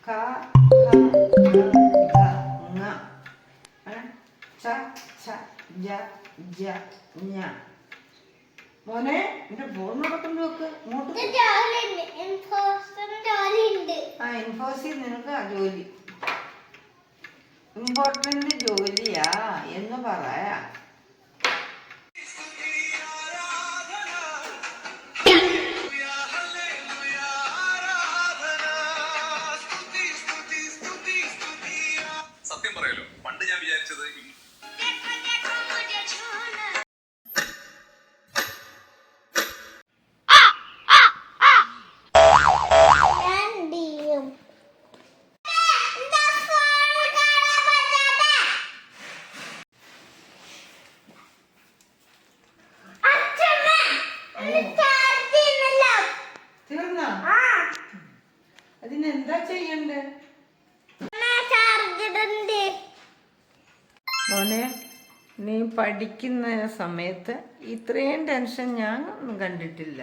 ക ഖ ഗ ഘ ങ ച ഛ ജ ജ ഞ. മോനെ എന്റെ ഫോൺ നടക്കുന്നു നോക്ക് ഇങ്ങോട്ട്. ഇൻഫോസിൽ നിനക്ക് ജോലി, ഇമ്പോർട്ടന്റ് ജോലിയാ എന്ന് പറയാ. സത്യം പറയല്ലോ, പണ്ട് ഞാൻ വിചാരിച്ചത് തീർന്നോ? അതിനെന്താ ചെയ്യണ്ടേ മോനെ? നീ പഠിക്കുന്ന സമയത്ത് ഇത്രയും ടെൻഷൻ ഞാൻ ഒന്നും കണ്ടിട്ടില്ല.